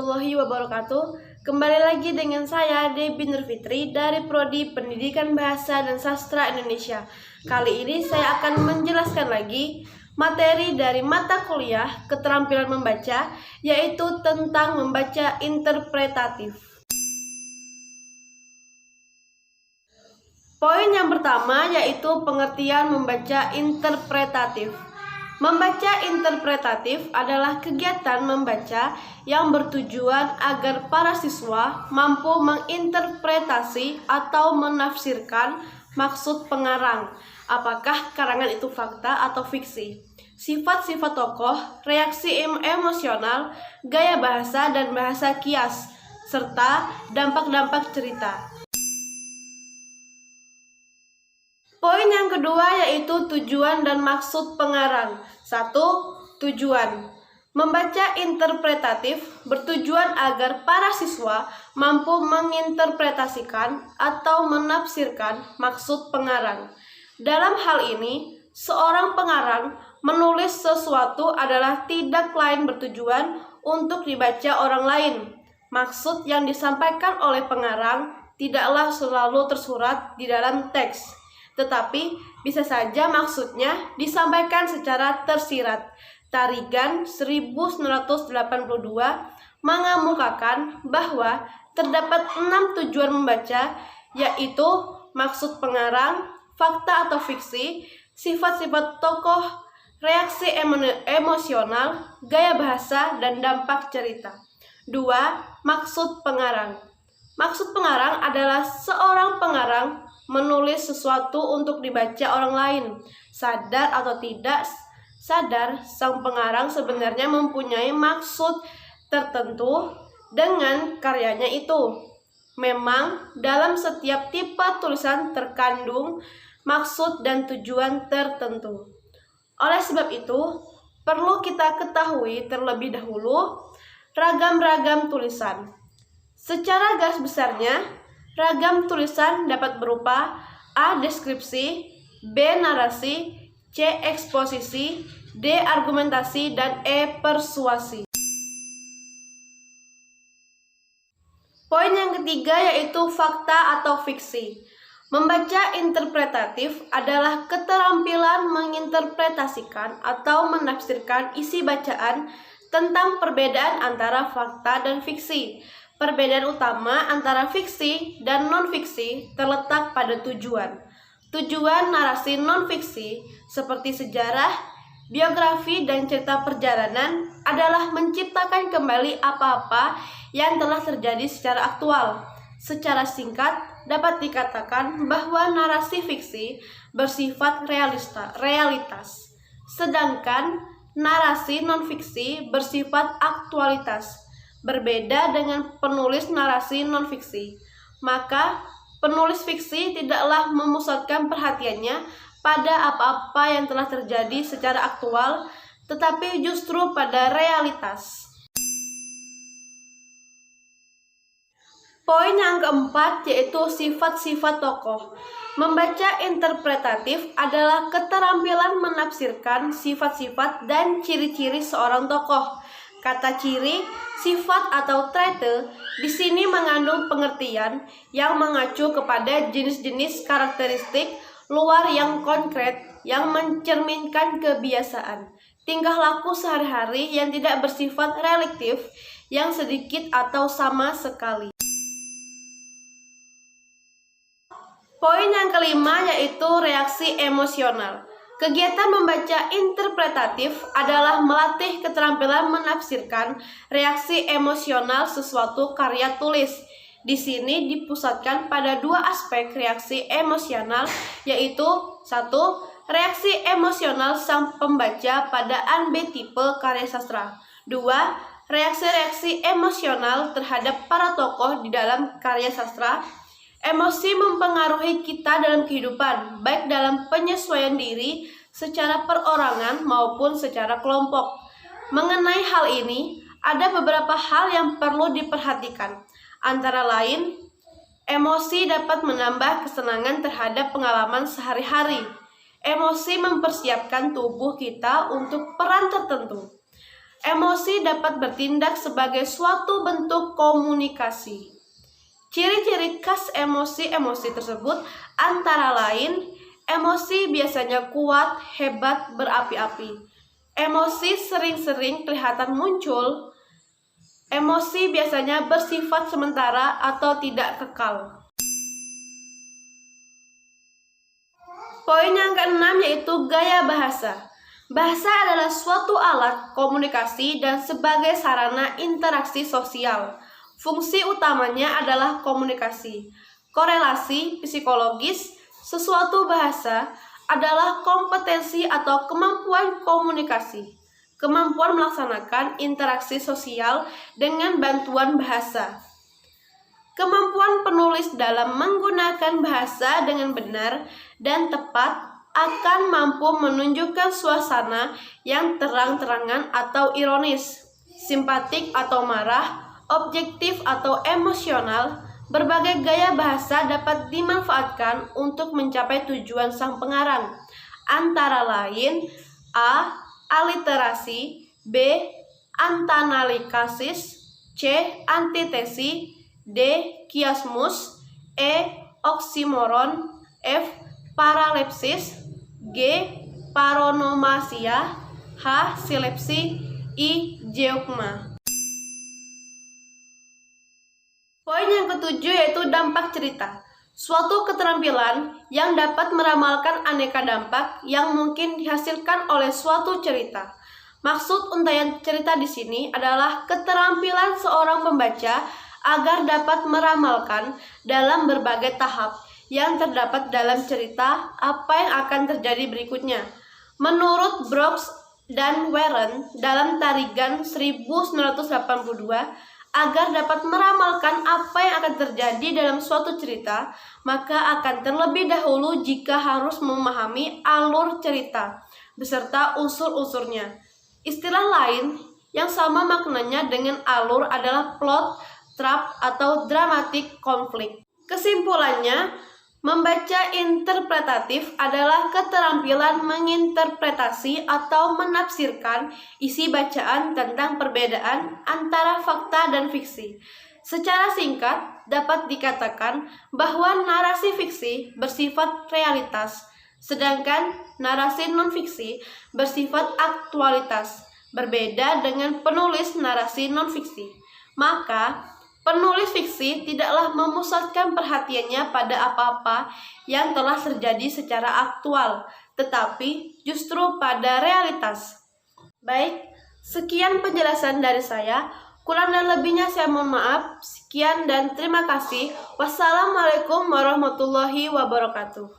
warahmatullahi wabarakatuh. Kembali lagi dengan saya Debbie Nurfitri dari Prodi Pendidikan Bahasa dan Sastra Indonesia. Kali ini saya akan menjelaskan lagi materi dari mata kuliah keterampilan membaca, yaitu tentang membaca interpretatif. Poin yang pertama yaitu pengertian membaca interpretatif. Membaca interpretatif adalah kegiatan membaca yang bertujuan agar para siswa mampu menginterpretasi atau menafsirkan maksud pengarang, apakah karangan itu fakta atau fiksi, sifat-sifat tokoh, reaksi emosional, gaya bahasa dan bahasa kias, serta dampak-dampak cerita. Poin yang kedua yaitu tujuan dan maksud pengarang. 1. Tujuan. Membaca interpretatif bertujuan agar para siswa mampu menginterpretasikan atau menafsirkan maksud pengarang. Dalam hal ini, seorang pengarang menulis sesuatu adalah tidak lain bertujuan untuk dibaca orang lain. Maksud yang disampaikan oleh pengarang tidaklah selalu tersurat di dalam teks, tetapi bisa saja maksudnya disampaikan secara tersirat. Tarigan 1982 mengemukakan bahwa terdapat 6 tujuan membaca, yaitu maksud pengarang, fakta atau fiksi, sifat-sifat tokoh, reaksi emosional, gaya bahasa, dan dampak cerita. 2. Maksud pengarang. Maksud pengarang adalah seorang pengarang menulis sesuatu untuk dibaca orang lain. Sadar atau tidak sadar, sang pengarang sebenarnya mempunyai maksud tertentu dengan karyanya itu. Memang dalam setiap tipe tulisan terkandung maksud dan tujuan tertentu. Oleh sebab itu, perlu kita ketahui terlebih dahulu ragam-ragam tulisan. Secara garis besarnya, ragam tulisan dapat berupa A. Deskripsi, B. Narasi, C. Eksposisi, D. Argumentasi, dan E. Persuasi. Poin yang ketiga yaitu fakta atau fiksi. Membaca interpretatif adalah keterampilan menginterpretasikan atau menafsirkan isi bacaan tentang perbedaan antara fakta dan fiksi. Perbedaan utama antara fiksi dan non-fiksi terletak pada tujuan. Tujuan narasi non-fiksi seperti sejarah, biografi, dan cerita perjalanan adalah menciptakan kembali apa-apa yang telah terjadi secara aktual. Secara singkat, dapat dikatakan bahwa narasi fiksi bersifat realitas, sedangkan narasi non-fiksi bersifat aktualitas. Berbeda dengan penulis narasi non-fiksi, maka penulis fiksi tidaklah memusatkan perhatiannya pada apa-apa yang telah terjadi secara aktual, tetapi justru pada realitas. Poin yang keempat yaitu sifat-sifat tokoh. Membaca interpretatif adalah keterampilan menafsirkan sifat-sifat dan ciri-ciri seorang tokoh. Kata ciri, sifat atau traite di sini mengandung pengertian yang mengacu kepada jenis-jenis karakteristik luar yang konkret yang mencerminkan kebiasaan, tingkah laku sehari-hari yang tidak bersifat relatif, yang sedikit atau sama sekali. Poin yang kelima yaitu reaksi emosional. Kegiatan membaca interpretatif adalah melatih keterampilan menafsirkan reaksi emosional sesuatu karya tulis. Di sini dipusatkan pada dua aspek reaksi emosional, yaitu 1. Reaksi emosional sang pembaca pada B tipe karya sastra. 2. Reaksi-reaksi emosional terhadap para tokoh di dalam karya sastra. Emosi mempengaruhi kita dalam kehidupan, baik dalam penyesuaian diri secara perorangan maupun secara kelompok. Mengenai hal ini, ada beberapa hal yang perlu diperhatikan. Antara lain, emosi dapat menambah kesenangan terhadap pengalaman sehari-hari. Emosi mempersiapkan tubuh kita untuk peran tertentu. Emosi dapat bertindak sebagai suatu bentuk komunikasi. Ciri-ciri khas emosi-emosi tersebut antara lain, emosi biasanya kuat, hebat, berapi-api. Emosi sering-sering kelihatan muncul. Emosi biasanya bersifat sementara atau tidak kekal. Poin yang keenam yaitu gaya bahasa. Bahasa adalah suatu alat komunikasi dan sebagai sarana interaksi sosial. Fungsi utamanya adalah komunikasi. Korelasi psikologis, sesuatu bahasa adalah kompetensi atau kemampuan komunikasi. Kemampuan melaksanakan interaksi sosial dengan bantuan bahasa. Kemampuan penulis dalam menggunakan bahasa dengan benar dan tepat akan mampu menunjukkan suasana yang terang-terangan atau ironis, simpatik atau marah, objektif atau emosional. Berbagai gaya bahasa dapat dimanfaatkan untuk mencapai tujuan sang pengarang, antara lain A. Aliterasi, B. Antanalikasis, C. Antitesi, D. Kiasmus, E. Oksimoron, F. Paralepsis, G. Paronomasia, H. Silepsi, I. Jeukma. Poin yang ketujuh yaitu dampak cerita. Suatu keterampilan yang dapat meramalkan aneka dampak yang mungkin dihasilkan oleh suatu cerita. Maksud untayan cerita di sini adalah keterampilan seorang pembaca agar dapat meramalkan dalam berbagai tahap yang terdapat dalam cerita apa yang akan terjadi berikutnya. Menurut Brooks dan Warren dalam Tarigan 1982, agar dapat meramalkan apa yang akan terjadi dalam suatu cerita, maka akan terlebih dahulu jika harus memahami alur cerita beserta unsur-unsurnya. Istilah lain yang sama maknanya dengan alur adalah plot, trap, atau dramatic konflik. Kesimpulannya, membaca interpretatif adalah keterampilan menginterpretasi atau menafsirkan isi bacaan tentang perbedaan antara fakta dan fiksi. Secara singkat, dapat dikatakan bahwa narasi fiksi bersifat realitas, sedangkan narasi non-fiksi bersifat aktualitas, berbeda dengan penulis narasi non-fiksi. Maka, penulis fiksi tidaklah memusatkan perhatiannya pada apa-apa yang telah terjadi secara aktual, tetapi justru pada realitas. Baik, sekian penjelasan dari saya. Kurang dan lebihnya saya mohon maaf. Sekian dan terima kasih. Wassalamualaikum warahmatullahi wabarakatuh.